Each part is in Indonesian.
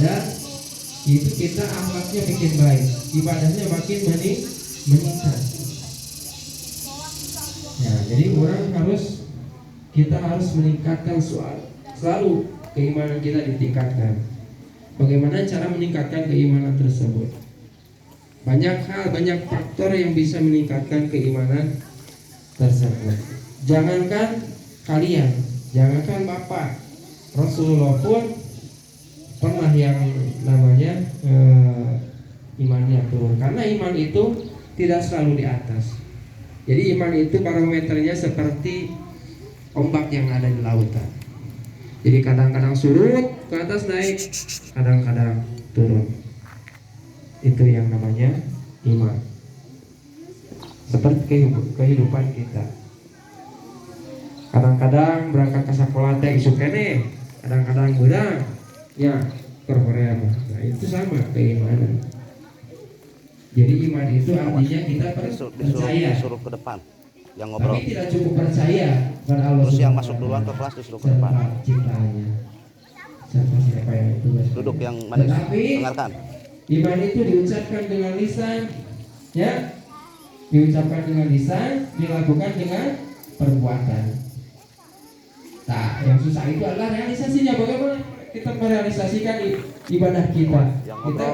ibadah itu kita akhlaknya bikin baik, ibadahnya makin meningkat. Ya, jadi kita harus meningkatkan selalu keimanan kita ditingkatkan. Bagaimana cara meningkatkan keimanan tersebut? Banyak hal, banyak faktor yang bisa meningkatkan keimanan tersebut. Jangankan kalian, jangankan Bapak, Rasulullah pun pernah yang namanya imannya turun. Karena iman itu tidak selalu di atas. Jadi iman itu barometernya seperti ombak yang ada di lautan. Jadi kadang-kadang surut ke atas naik, kadang-kadang turun. Itu yang namanya iman. Seperti kehidupan kita. Kadang-kadang berangkat ke sekolah teh isu kene, kadang-kadang budang ya ke Korea. Nah, itu sama keimanan. Jadi iman itu artinya kita percaya. Disuruh ke depan yang ngobrol. Tapi tidak cukup percaya pada Allah. Terus yang masuk duluan ke kelas disuruh ke depan. Ciptaannya. Siapa yang itu Duduk yang mana? Dengarkan. Iman itu diucapkan dengan lisan, ya, diucapkan dengan lisan, dilakukan dengan perbuatan. Nah, yang susah itu adalah realisasinya. Bagaimana kita merealisasikan ibadah kita? Kita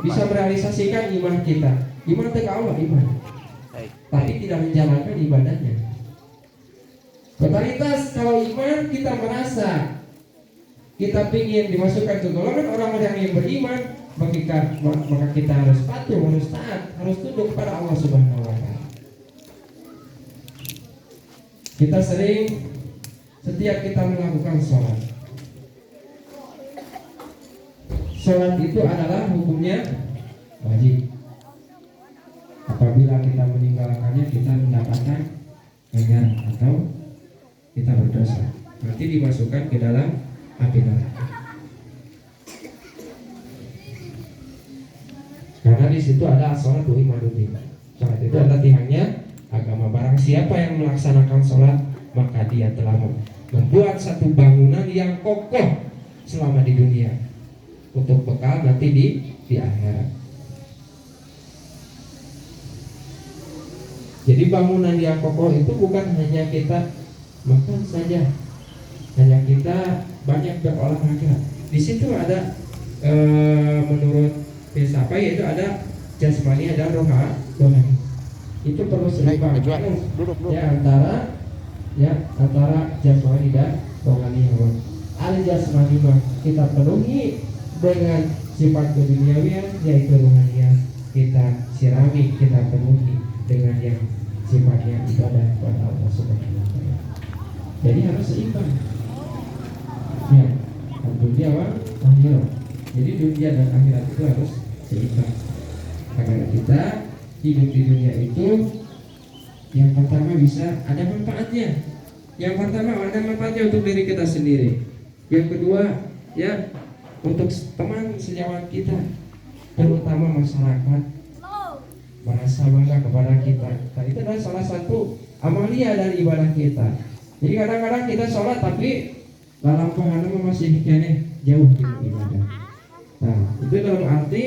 bisa merealisasikan iman kita. Iman itu Allah iman, tapi tidak menjalankan ibadahnya. Totalitas kalau iman kita merasa kita ingin dimasukkan ke golongan orang-orang yang beriman, maka kita harus patuh, harus taat, harus tunduk kepada Allah Subhanahu wa Ta'ala. Kita setiap kita melakukan sholat itu adalah hukumnya wajib. Apabila kita meninggalkannya, kita mendapatkan ganjaran atau kita berdosa, nanti dimasukkan ke dalam api neraka. Karena di situ ada sholat wa imaduddin. Sholat itu adalah tiangnya agama. Barang siapa yang melaksanakan sholat, maka dia telah membuat satu bangunan yang kokoh selama di dunia untuk bekal nanti di akhirat. Jadi bangunan yang kokoh itu bukan hanya kita makan saja, hanya kita banyak berolahraga. Di situ ada menurut filsafat yaitu ada jasmani, ada rohani. Itu perlu seimbang antara jasmani dan rohani. Al jasmani kita penuhi dengan sifat keduniawian yaitu rohaniah, kita sirami, kita penuhi dengan yang sifatnya ibadah kepada Allah Subhanahu wa Ta'ala. Jadi harus seimbang. Ya, dunia wa akhirat. Jadi dunia dan akhirat itu harus seimbang. Agar kita hidup di dunia itu yang pertama bisa ada manfaatnya. Yang pertama ada manfaatnya untuk diri kita sendiri. Yang kedua, ya, untuk teman sejawat kita, terutama masyarakat, merasa bangga kepada kita. Nah, itu adalah salah satu amalia dari ibadah kita. Jadi kadang-kadang kita sholat tapi dalam pahala masih jauh dari ibadah. Nah, itu dalam arti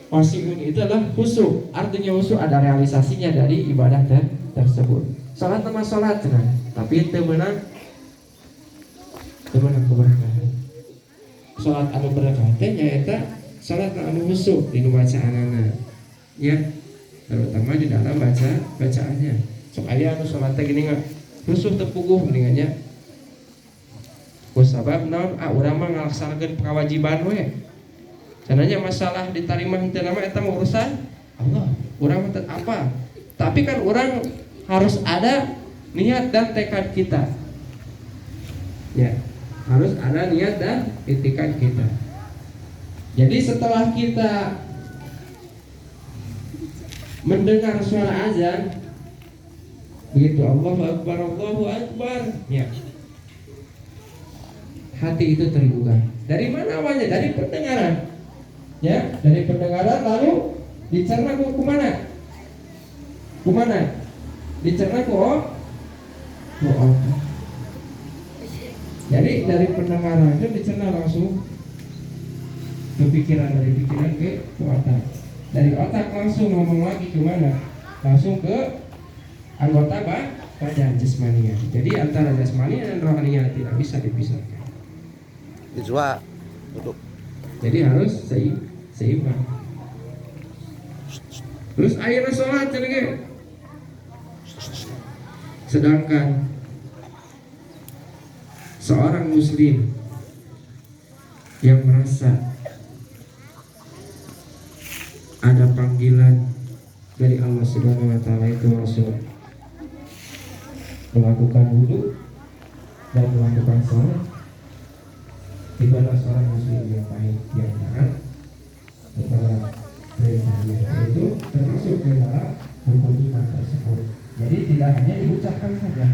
Wasyikun itu adalah khusyuk. Artinya khusyuk ada realisasinya dari ibadah tersebut. Sholat sama sholat, tapi temenan keberkahan. Sholat anu berkah nyaeta sholat anu khusyuk di bacaanana, ya, terutama di dalam bacaannya. Sok aya anu sholat gini nggak khusyuk tepuguh mendingannya. Kusabab naon urang mah ngalaksanakeun kewajiban we. Caranya masalah diterima henteu nama eta urusan Allah. Urang mah apa? Tapi kan orang harus ada niat dan tekad kita. Ya, harus ada niat dan itikad kita. Jadi setelah kita mendengar suara azan, begitu Allahu Akbar, ya, hati itu tergugah. Dari mana awalnya? Dari pendengaran. Ya, dari pendengaran lalu dicerna ke mana? Dicerna ke otak. Jadi dari pendengaran itu dicerna langsung ke pikiran, dari pikiran ke otak, dari otak langsung ngomong lagi ke mana? Langsung ke anggota badan jasmania. Jadi antara jasmania dan rohania tidak bisa dipisahkan. Ijwa duduk. Jadi harus seimbang. Terus akhirnya sholat jadi. Sedangkan seorang muslim yang merasa ada panggilan dari Allah Subhanahu wa taala itu langsung melakukan wudu dan melakukan sholat, ibadah seorang muslim yang baik yang taat kepada perintahnya, itu termasuk ke dalam rukun iman tersebut. Jadi tidak hanya diucapkan saja.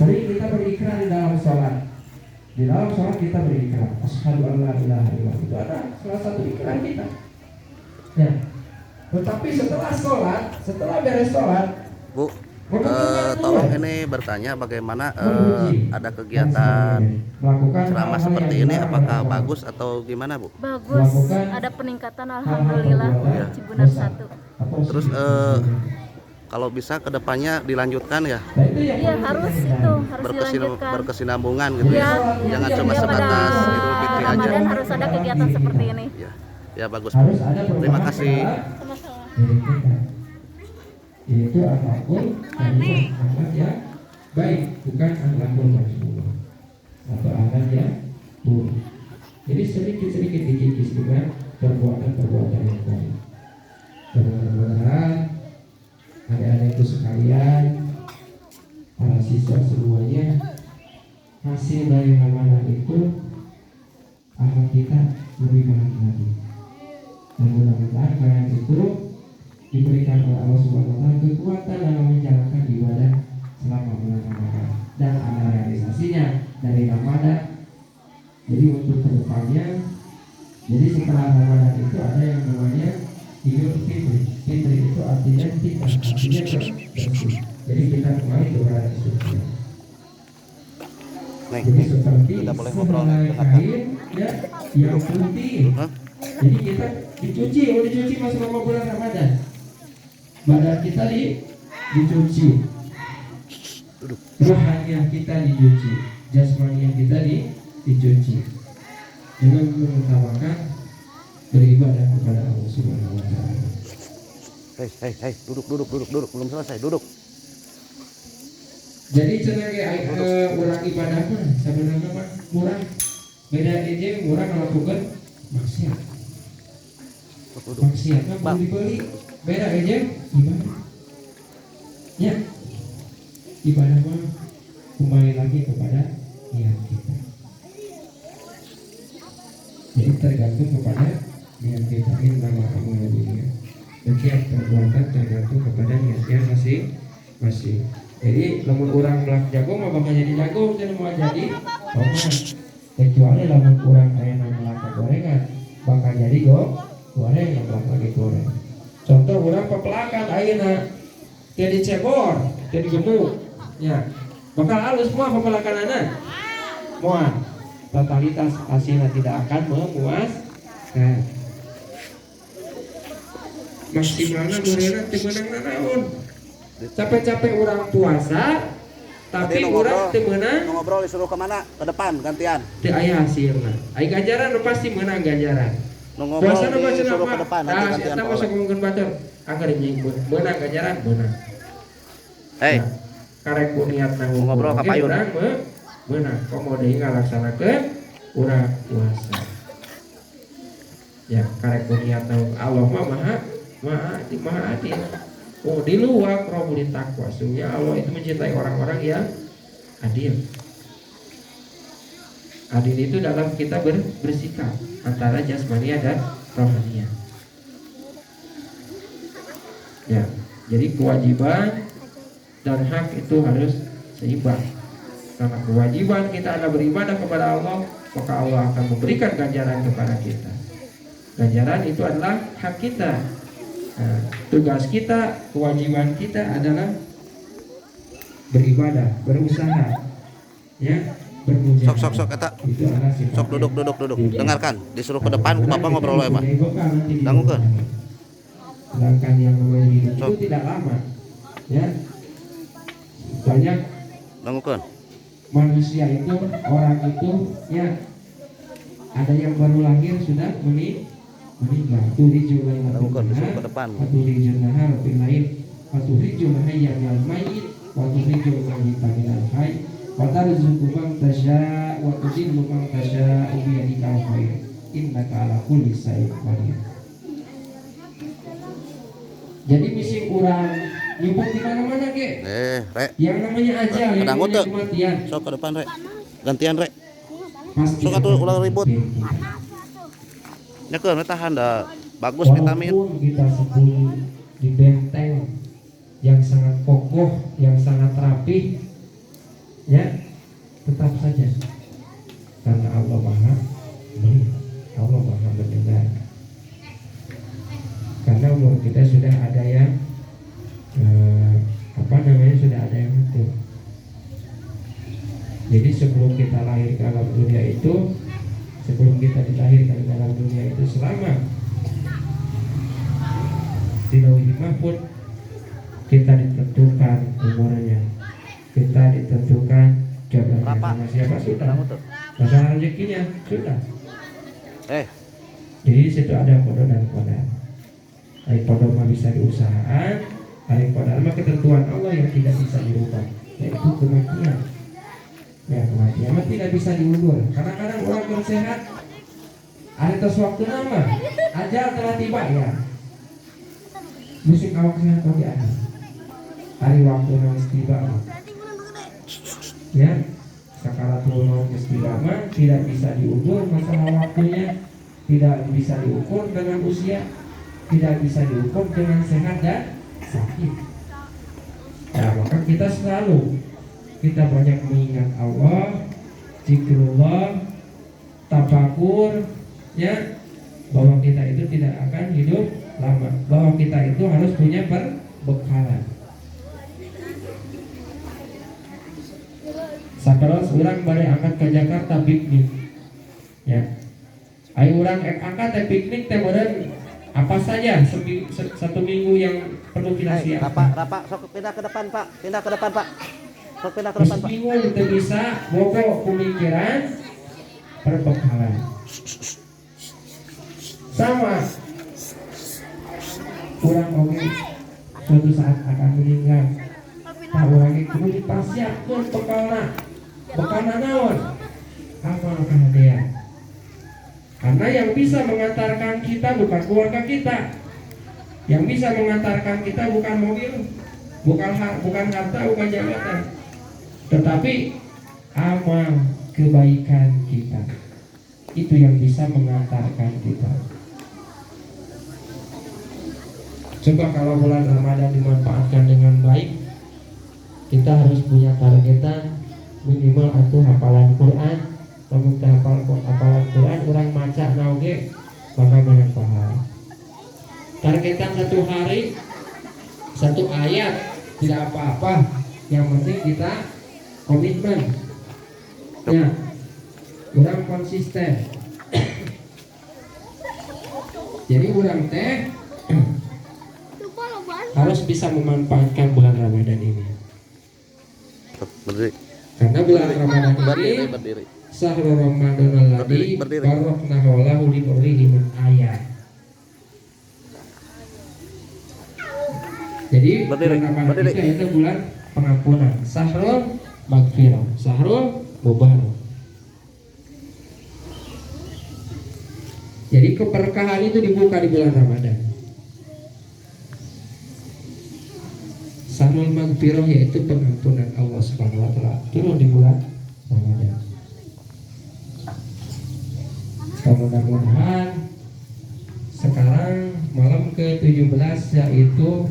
Sering kita berikrar di dalam sholat. Di dalam sholat kita berikrar, asyhadu an la ilaha illallah. Itu ada salah satu ikrar kita. Ya. Tetapi setelah sholat, setelah beres sholat, Bu, tolong ini bertanya bagaimana ada kegiatan ceramah seperti ini, apakah bagus atau gimana, Bu? Bagus, ada peningkatan alhamdulillah Ya. Cibunar 1. Terus kalau bisa kedepannya dilanjutkan ya, Iya harus itu harus dilanjutkan. berkesinambungan gitu Ya, ya. Jangan cuma pada sebatas Idul Fitri aja. Ramadan harus ada kegiatan seperti ini. Ya, ya bagus, Bu. Terima kasih. Sama-sama. diri kita, yaitu apapun dari akhlak yang baik, bukan akhlakul maksudullah atau akhlak yang buruk. Jadi sedikit-sedikit dikikis dengan perbuatan-perbuatan yang baik. Mudah-mudahan adik-adikku sekalian, para siswa semuanya, hasil dari Ramadan itu akhlak kita lebih baik lagi. Dan mudah-mudahan kalian itu diberikan oleh Allah Subhanahu wa taala kekuatan dalam menjalankan ibadah selama bulan Ramadan dan ada realisasinya dari Ramadan. Jadi untuk kedepannya, jadi setelah Ramadan itu ada yang namanya Idul Fitri. Fitri itu artinya kita, artinya bersih. Jadi kita kembali kepada suci. Jadi seperti tidak boleh ngobrol kain ya, yang putih. Hah? Jadi kita dicuci pas selama bulan Ramadan. Badan kita dicuci, rohaniah kita dicuci, jasmaniah kita dicuci, dengan mengutamakan beribadah kepada Allah Subhanahu wa taala. Hei, duduk, belum selesai, duduk. Jadi cenah orang ibadah mah sebenarnya mah kurang beda aja orang melakukan maksiat. Maksiat mah perlu dibeli. Beda aja ibadah. Ya. Ibadah mah kembali lagi kepada niat kita. Jadi tergantung kepada niat kita. Ini nama amal dunia. Setiap perbuatan tergantung kepada niatnya masing-masing. Jadi lamun orang melak jago mah bakal jadi jago, jangan mau jadi tomat. Kecuali lamun orang kayak melak gorengan bakal jadi goreng, melak lagi goreng. Contoh orang pepelakan ayeuna jadi cebor, jadi gemuk. Ya. Bakal halus semua pepelakanana. Moal. Totalitas hasilnya tidak akan memuaskan. Maksimalnya beureuna teu meunang nanaon. Capek-capek orang puasa, tapi orang teu meunang Ngobrol disuruh kemana? Ke depan gantian. teu aya hasilna. Aya ganjaran nu pasti meunang ganjaran. Ngobrol Puasa nu baca disuruh ke apa? depan nanti Nah, gantian. eta masa ngomongkeun batur. Angger nying meunang ganjaran meunang. Hei, Nah, karek ku niat nanggung ngobrol ka payun. urang meunang. Komo deui ngalaksanakeun urang puasa. Ya, karek ku niat nanggung Allah mah maha adil. Oh, di luar robuli takwa. Sungguhnya Allah itu mencintai orang-orang yang adil. Adil itu dalam kita bersikap antara jasmania dan rohania. Ya, jadi kewajiban dan hak itu harus seimbang. Karena kewajiban kita adalah beribadah kepada Allah, maka Allah akan memberikan ganjaran kepada kita. Ganjaran itu adalah hak kita. Nah, tugas kita, kewajiban kita adalah beribadah, berusaha ya bermujahadah. Sok eta. Itu adalah sifat Sok duduk. Dengarkan, disuruh ke depan ku Bapak ngobrol wae mah. Dangukeun. Dangukeun. Sedangkan yang namanya hidup Sok. itu tidak lama, ya. Banyak Dangukeun. manusia itu, orang itu, ya, ada yang baru lahir sudah meninggal. Turijul Dangukeun, disuruh ke depan. Turijul nahar fil lail, turijul hayya minal mayyit, wa turijul mayyita minal hayy, wa tarzuqu man tasya' wa tudillu man tasya' bi yadikal khair. Innaka ala kulli syai'in qadir. Jadi misi kurang nyebut di mana-mana ge. Rek. Yang namanya ajal, yang Kedangut namanya teu? kematian. Sok ke depan, Rek. Gantian, Rek. Pasti Sok atuh ulah ribut. Nyekeun we tahan da bagus vitamin. Walaupun kita sembunyi di benteng yang sangat kokoh, yang sangat rapi, ya, tetap saja karena Allah Maha melihat, Allah Maha mendengar. Karena umur kita sudah ada yang sudah ada yang atur. Jadi sebelum kita lahir ke alam dunia itu, sebelum kita dilahirkan ke dalam dunia itu, selama di Lauhul Mahfuz kita ditentukan umurnya, kita ditentukan jodohnya sama siapa sudah, masalah rezekinya sudah. Jadi di situ ada kodok dan kodar. Hari kodok mah bisa diusahakan, hari kodar mah ketentuan Allah yang tidak bisa dirubah, yaitu kematian. Ya, kematian mah tidak bisa diundur. Kadang-kadang orang bersehat, hari tos waktu nama, ajal telah tiba ya. Musik awak sehat lagi ada. Hari waktu nangis tiba, ya. Sakaratul maut tiba mah tidak bisa diundur, masalah waktunya tidak bisa diukur dengan usia, tidak bisa diukur dengan sehat dan sakit. Nah, maka kita banyak mengingat Allah, zikrullah, tafakur, ya, bahwa kita itu tidak akan hidup lama, bahwa kita itu harus punya perbekalan. Sakeros orang bari angkat ke Jakarta piknik, ya. Ayo orang angkat piknik teh meureun apa saja satu minggu yang perlu kita siapkan. Rapak, sok pindah ke depan, Pak. Pindah ke depan, Pak. Sok pindah ke depan, Pak. Seminggu kita bisa bogo pemikiran perbekalan. Sama orang oke suatu saat akan meninggal. Tak orang itu dipasiapkan bekalna naon? Amal kehadiran. Karena yang bisa mengantarkan kita bukan keluarga kita, yang bisa mengantarkan kita bukan mobil, bukan harta, bukan jabatan, tetapi amal kebaikan kita. Itu yang bisa mengantarkan kita. Coba kalau bulan Ramadan dimanfaatkan dengan baik, kita harus punya targetan minimal atau hafalan Quran. Kalau kita hafalan Quran, orang maca nauge maka banyak pahala. Targetan satu hari, satu ayat, tidak apa-apa. Yang penting kita komitmen. Ya, orang konsisten. Jadi orang teh harus bisa memanfaatkan bulan Ramadan ini. Berdiri. Karena bulan Ramadan ini Berdiri. Syahrul Ramadan alladzi baraknahu lahu li nurihi min ayat. Jadi bulan Ramadan itu bulan pengampunan, Syahrul Maghfirah, Syahrul Mubarak. Jadi keberkahan itu dibuka di bulan Ramadan. Syahrul Maghfirah yaitu pengampunan Allah Subhanahu wa taala turun di bulan Ramadan. Mudah-mudahan sekarang malam ke-17 yaitu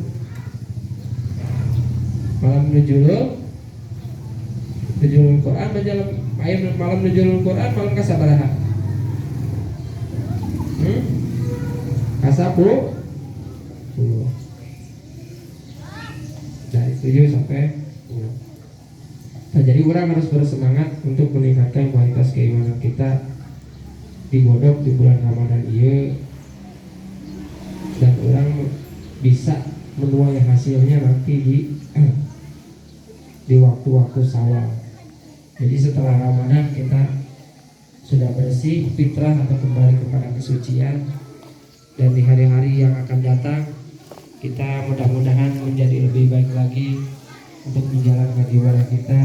malam nuzulul Quran, malam nuzulul Quran, malam kasabaraha? Kasabru dari 7 sampai 10. Nah, jadi orang harus bersemangat untuk meningkatkan kualitas keimanan kita di bodok di bulan Ramadan ini, dan orang bisa menuai hasilnya nanti di waktu-waktu Syawal. Jadi setelah Ramadan kita sudah bersih, fitrah atau kembali kepada kesucian, dan di hari-hari yang akan datang kita mudah-mudahan menjadi lebih baik lagi untuk menjalankan ibadah kita,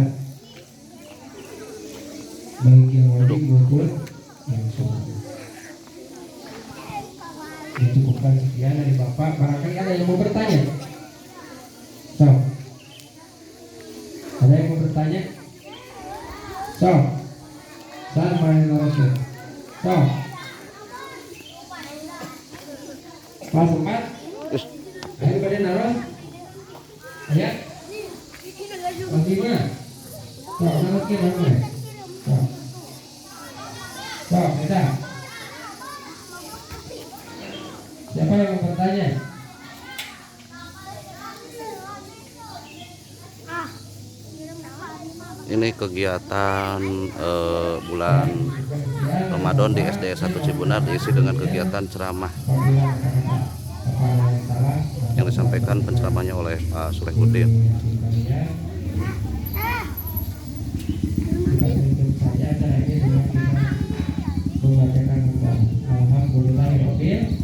baik yang wajib maupun yang sunnah. Dicukupkan sekian dari Bapak. Barangkali ada yang mau bertanya? So, ada yang mau bertanya? So, saya main narasi. So, Pas 4. Ayo pada naros. Ayat. Pas 5. So, naros ke mana? So, beda. Siapa yang mau bertanya? Ini kegiatan bulan Ramadan di SD 1 Cibunar diisi dengan kegiatan ceramah yang disampaikan penceramahnya oleh Pak Sulaihuddin. Alhamdulillah.